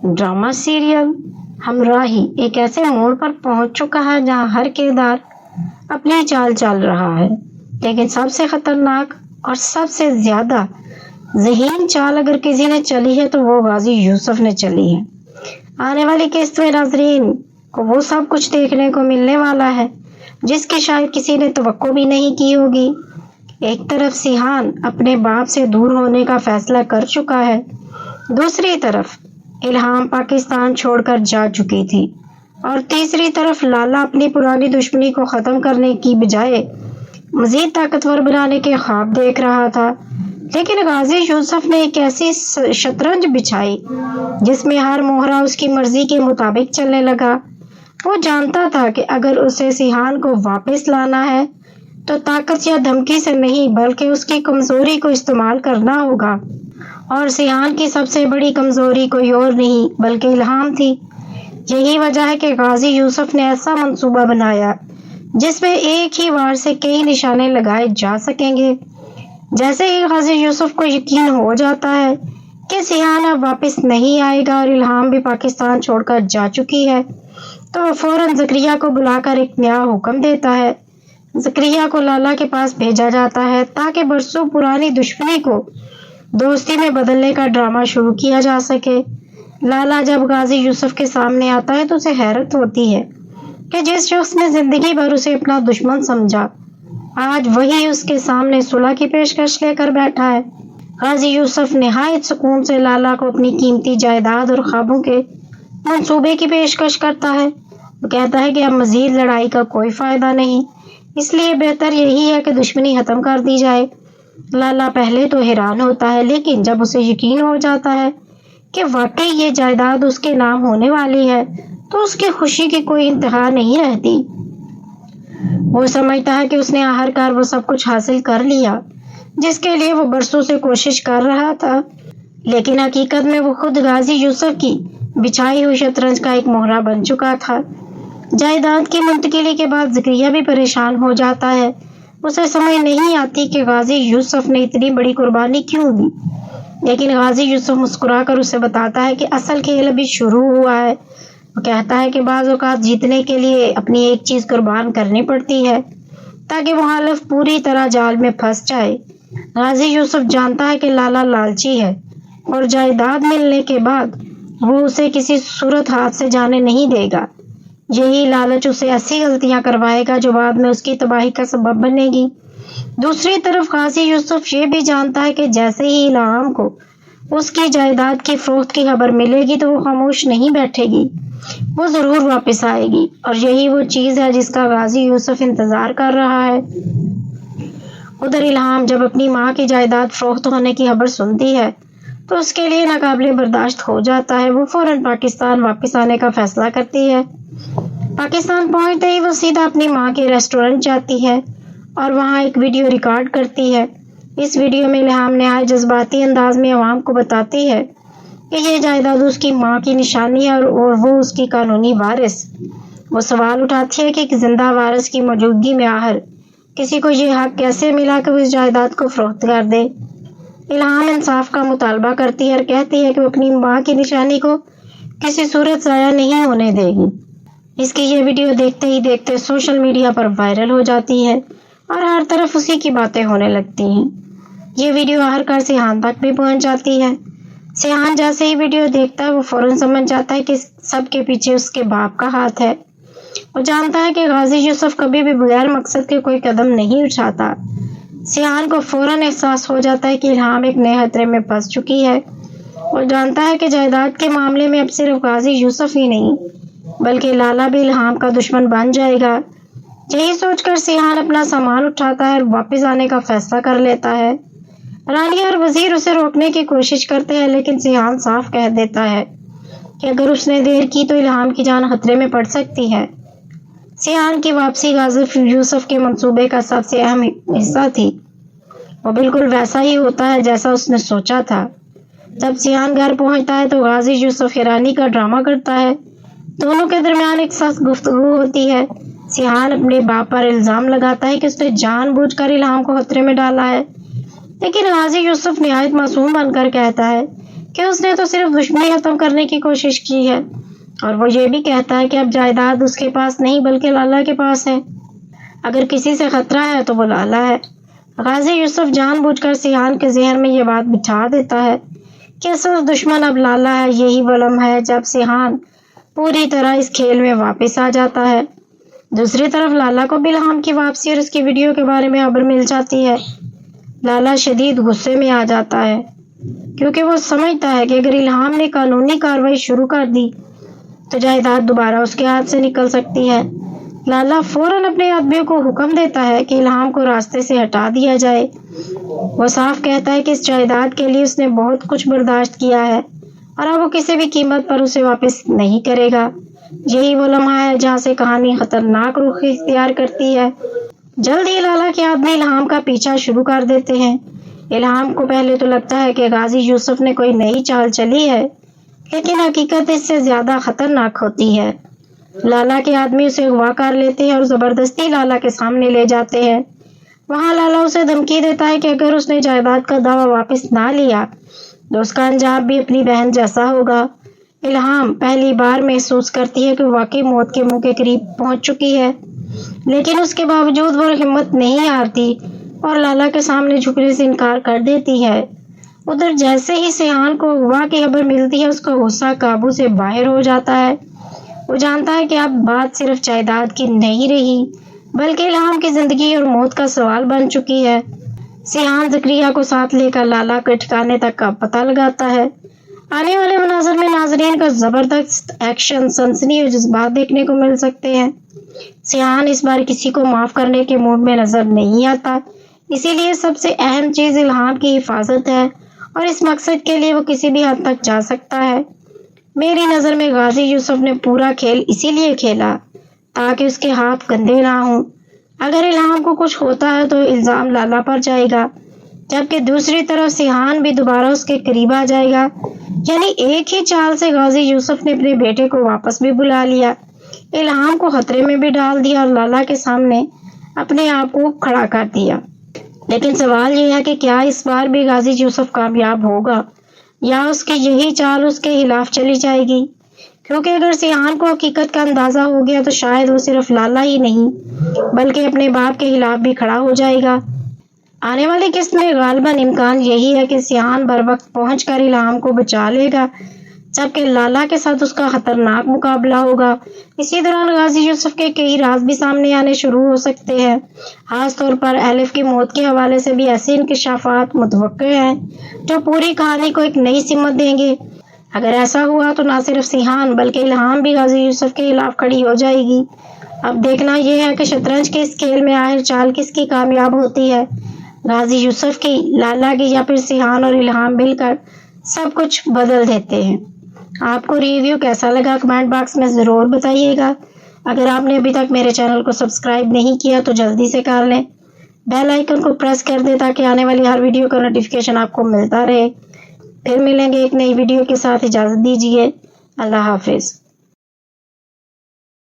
Drama serial ہمراہی ایک ایسے موڑ پر پہنچ چکا ہے جہاں ہر کردار اپنی چال چل رہا ہے، لیکن سب سے خطرناک اور سب سے زیادہ ذہین چال اگر کسی نے چلی ہے تو وہ غازی یوسف نے چلی ہے۔ آنے والی قسط میں ناظرین کو وہ سب کچھ دیکھنے کو ملنے والا ہے جس کی شاید کسی نے توقع بھی نہیں کی ہوگی۔ ایک طرف سیحان اپنے باپ سے دور ہونے کا فیصلہ کر چکا ہے، دوسری طرف الہام پاکستان چھوڑ کر جا چکی تھی، اور تیسری طرف لالا اپنی پرانی دشمنی کو ختم کرنے کی بجائے مزید طاقتور بنانے کے خواب دیکھ رہا تھا۔ لیکن غازی یوسف نے ایک ایسی شطرنج بچھائی جس میں ہر مہرہ اس کی مرضی کے مطابق چلنے لگا۔ وہ جانتا تھا کہ اگر اسے سیحان کو واپس لانا ہے تو طاقت یا دھمکی سے نہیں بلکہ اس کی کمزوری کو استعمال کرنا ہوگا، اور سیحان کی سب سے بڑی کمزوری کوئی اور نہیں بلکہ الہام تھی۔ یہی وجہ ہے کہ غازی یوسف نے ایسا منصوبہ بنایا جس میں ایک ہی وار سے کئی نشانے لگائے جا سکیں گے۔ جیسے ہی غازی یوسف کو یقین ہو جاتا ہے کہ سیحان اب واپس نہیں آئے گا اور الہام بھی پاکستان چھوڑ کر جا چکی ہے، تو وہ فوراً زکریا کو بلا کر ایک نیا حکم دیتا ہے۔ زکریا کو لالا کے پاس بھیجا جاتا ہے تاکہ برسوں پرانی دشمنی کو دوستی میں بدلنے کا ڈرامہ شروع کیا جا سکے۔ لالا جب غازی یوسف کے سامنے آتا ہے تو اسے حیرت ہوتی ہے کہ جس شخص نے زندگی بھر اسے اپنا دشمن سمجھا آج وہی اس کے سامنے صلح کی پیشکش لے کر بیٹھا ہے۔ غازی یوسف نہایت سکون سے لالا کو اپنی قیمتی جائیداد اور خوابوں کے منصوبے کی پیشکش کرتا ہے۔ وہ کہتا ہے کہ اب مزید لڑائی کا کوئی فائدہ نہیں، اس لیے بہتر یہی ہے کہ دشمنی ختم کر دی جائے۔ لالا پہلے تو حیران ہوتا ہے، لیکن جب اسے یقین ہو جاتا ہے کہ واقعی یہ جائیداد اس کے نام ہونے والی ہے تو اس کی خوشی کی کوئی انتہا نہیں رہتی۔ وہ سمجھتا ہے کہ اس نے آخرکار وہ سب کچھ حاصل کر لیا جس کے لیے وہ برسوں سے کوشش کر رہا تھا، لیکن حقیقت میں وہ خود غازی یوسف کی بچھائی ہوئی شطرنج کا ایک مہرہ بن چکا تھا۔ جائیداد کی منتقلی کے بعد زکریا بھی پریشان ہو جاتا ہے۔ اسے سمجھ نہیں آتی کہ غازی یوسف نے اتنی بڑی قربانی کیوں دی، لیکن غازی یوسف مسکرا کر اسے بتاتا ہے کہ اصل کھیل ابھی شروع ہوا ہے۔ وہ کہتا ہے کہ بعض اوقات جیتنے کے لیے اپنی ایک چیز قربان کرنی پڑتی ہے تاکہ مخالف پوری طرح جال میں پھنس جائے۔ غازی یوسف جانتا ہے کہ لالا لالچی ہے اور جائیداد ملنے کے بعد وہ اسے کسی صورت ہاتھ سے جانے نہیں دے گا۔ یہی لالچ اسے ایسی غلطیاں کروائے گا جو بعد میں اس کی تباہی کا سبب بنے گی۔ دوسری طرف غازی یوسف یہ بھی جانتا ہے کہ جیسے ہی الہام کو اس کی جائیداد کی فروخت کی خبر ملے گی تو وہ خاموش نہیں بیٹھے گی، وہ ضرور واپس آئے گی، اور یہی وہ چیز ہے جس کا غازی یوسف انتظار کر رہا ہے۔ ادھر الہام جب اپنی ماں کی جائیداد فروخت ہونے کی خبر سنتی ہے تو اس کے لیے ناقابل برداشت ہو جاتا ہے۔ وہ فوراً پاکستان واپس آنے کا فیصلہ کرتی ہے۔ پاکستان پہنچتے ہی وہ سیدھا اپنی ماں کے ریسٹورنٹ جاتی ہے اور وہاں ایک ویڈیو ریکارڈ کرتی ہے۔ اس ویڈیو میں الہام نہایت جذباتی انداز میں عوام کو بتاتی ہے کہ یہ جائیداد اس کی ماں کی نشانی ہے اور وہ اس کی قانونی وارث۔ وہ سوال اٹھاتی ہے کہ ایک زندہ وارث کی موجودگی میں آخر کسی کو یہ حق کیسے ملا کہ وہ اس جائیداد کو فروخت کر دے۔ الہام انصاف کا مطالبہ کرتی ہے اور کہتی ہے کہ وہ اپنی ماں کی نشانی کو کسی صورت ضائع نہیں ہونے دے گی۔ اس کی یہ ویڈیو دیکھتے ہی دیکھتے سوشل میڈیا پر وائرل ہو جاتی ہے اور ہر طرف اسی کی باتیں ہونے لگتی ہیں۔ یہ ویڈیو آخرکار سیحان تک بھی پہنچ جاتی ہے۔ سیحان جیسے ہی ویڈیو دیکھتا ہے وہ فوراً سمجھ جاتا ہے کہ سب کے پیچھے اس کے باپ کا ہاتھ ہے۔ وہ جانتا ہے کہ غازی یوسف کبھی بھی بغیر مقصد کے کوئی قدم نہیں اٹھاتا۔ سیحان کو فوراً احساس ہو جاتا ہے کہ الہام ایک نئے خطرے میں پھنس چکی ہے۔ وہ جانتا ہے کہ جائیداد کے معاملے میں اب صرف غازی یوسف ہی نہیں بلکہ لالا بھی الہام کا دشمن بن جائے گا۔ یہی سوچ کر سیحان اپنا سامان اٹھاتا ہے اور واپس آنے کا فیصلہ کر لیتا ہے۔ رانی اور وزیر اسے روکنے کی کوشش کرتے ہیں، لیکن سیحان صاف کہہ دیتا ہے کہ اگر اس نے دیر کی تو الہام کی جان خطرے میں پڑ سکتی ہے۔ سیحان کی واپسی غازی یوسف کے منصوبے کا سب سے اہم حصہ تھی۔ وہ بالکل ویسا ہی ہوتا ہے جیسا اس نے سوچا تھا۔ جب سیحان گھر پہنچتا ہے تو غازی یوسف حیرانی کا ڈرامہ کرتا ہے۔ دونوں کے درمیان ایک سخت گفتگو ہوتی ہے۔ سیحان اپنے باپ پر الزام لگاتا ہے کہ اس نے جان بوجھ کر الہام کو خطرے میں ڈالا ہے، لیکن غازی یوسف نہایت معصوم بن کر کہتا ہے کہ اس نے تو صرف دشمنی ختم کرنے کی کوشش کی ہے، اور وہ یہ بھی کہتا ہے کہ اب جائیداد اس کے پاس نہیں بلکہ لالا کے پاس ہے۔ اگر کسی سے خطرہ ہے تو وہ لالا ہے۔ غازی یوسف جان بوجھ کر سیحان کے ذہن میں یہ بات بٹھا دیتا ہے کہ اصل دشمن اب لالا ہے۔ یہی وہ لمحہ ہے جب سیحان پوری طرح اس کھیل میں واپس آ جاتا ہے۔ دوسری طرف لالا کو بھی الہام کی واپسی اور اس کی ویڈیو کے بارے میں خبر مل جاتی ہے۔ لالا شدید غصے میں آ جاتا ہے کیونکہ وہ سمجھتا ہے کہ اگر الہام نے قانونی کارروائی شروع کر دی تو جائیداد دوبارہ اس کے ہاتھ سے نکل سکتی ہے۔ لالا فوراً اپنے آدمیوں کو حکم دیتا ہے کہ الہام کو راستے سے ہٹا دیا جائے۔ وہ صاف کہتا ہے کہ اس جائیداد کے لیے اس نے بہت کچھ برداشت کیا ہے اور اب وہ کسی بھی قیمت پر اسے واپس نہیں کرے گا۔ یہی وہ لمحہ ہے جہاں سے کہانی خطرناک رخ اختیار کرتی ہے۔ جلد ہی لالا کے آدمی الہام کا پیچھا شروع کر دیتے ہیں۔ الہام کو پہلے تو لگتا ہے کہ غازی یوسف نے کوئی نئی چال چلی ہے، لیکن حقیقت اس سے زیادہ خطرناک ہوتی ہے۔ لالا کے آدمی اسے اغوا کر لیتے ہیں اور زبردستی لالا کے سامنے لے جاتے ہیں۔ وہاں لالا اسے دھمکی دیتا ہے کہ اگر اس نے جائیداد کا دعویٰ واپس نہ لیا تو اس کا انجام بھی اپنی بہن جیسا ہوگا۔ الہام پہلی بار محسوس کرتی ہے کہ واقعی موت کے منہ کے قریب پہنچ چکی ہے، لیکن اس کے باوجود وہ ہمت نہیں ہارتی اور لالا کے سامنے جھکنے سے انکار کر دیتی ہے۔ ادھر جیسے ہی سیحان کو اغوا کی خبر ملتی ہے اس کا غصہ قابو سے باہر ہو جاتا ہے۔ وہ جانتا ہے کہ اب بات صرف جائیداد کی نہیں رہی بلکہ الہام کی زندگی اور موت کا سوال بن چکی ہے۔ سیحان زکریا کو ساتھ لے کر لالا کے ٹھکانے تک کا پتہ لگاتا ہے۔ آنے والے مناظر میں ناظرین کا زبردست ایکشن، سنسنی اور جذبات دیکھنے کو مل سکتے ہیں۔ سیحان اس بار کسی کو معاف کرنے کے موڈ میں نظر نہیں آتا، اسی لیے سب سے اہم چیز الہام کی حفاظت ہے اور اس مقصد کے لیے وہ کسی بھی حد تک جا سکتا ہے۔ میری نظر میں غازی یوسف نے پورا کھیل اسی لیے کھیلا تاکہ اس کے ہاتھ گندے نہ ہوں۔ اگر الہام کو کچھ ہوتا ہے تو الزام لالا پر جائے گا، جبکہ دوسری طرف سیحان بھی دوبارہ اس کے قریب آ جائے گا۔ یعنی ایک ہی چال سے غازی یوسف نے اپنے بیٹے کو واپس بھی بلا لیا، الہام کو خطرے میں بھی ڈال دیا اور لالا کے سامنے اپنے آپ کو کھڑا کر دیا۔ لیکن سوال یہ ہے کہ کیا اس بار بھی غازی یوسف کامیاب ہوگا یا اس کی یہی چال اس کے خلاف چلی جائے گی؟ کیونکہ اگر سیحان کو حقیقت کا اندازہ ہو گیا تو شاید وہ صرف لالا ہی نہیں بلکہ اپنے باپ کے خلاف بھی کھڑا ہو جائے گا۔ آنے والی قسط میں غالباً امکان یہی ہے کہ سیحان بر وقت پہنچ کر الہام کو بچا لے گا، جبکہ لالا کے ساتھ اس کا خطرناک مقابلہ ہوگا۔ اسی دوران غازی یوسف کے کئی راز بھی سامنے آنے شروع ہو سکتے ہیں۔ خاص طور پر ایلف کی موت کے حوالے سے بھی ایسے انکشافات متوقع ہیں جو پوری کہانی کو ایک نئی سمت دیں گے۔ اگر ایسا ہوا تو نہ صرف سیحان بلکہ الہام بھی غازی یوسف کے خلاف کھڑی ہو جائے گی۔ اب دیکھنا یہ ہے کہ شطرنج کے اس کھیل میں آخر چال کس کی کامیاب ہوتی ہے، غازی یوسف کی، لالا کی، یا پھر سیحان اور الہام مل کر سب کچھ بدل دیتے ہیں۔ آپ کو ریویو کیسا لگا کمنٹ باکس میں ضرور بتائیے گا۔ اگر آپ نے ابھی تک میرے چینل کو سبسکرائب نہیں کیا تو جلدی سے کر لیں، بیل آئیکن کو پریس کر دیں تاکہ آنے والی ہر ویڈیو کا نوٹیفیکیشن آپ کو ملتا رہے۔ پھر ملیں گے ایک نئی ویڈیو کے ساتھ، اجازت دیجیے، اللہ حافظ۔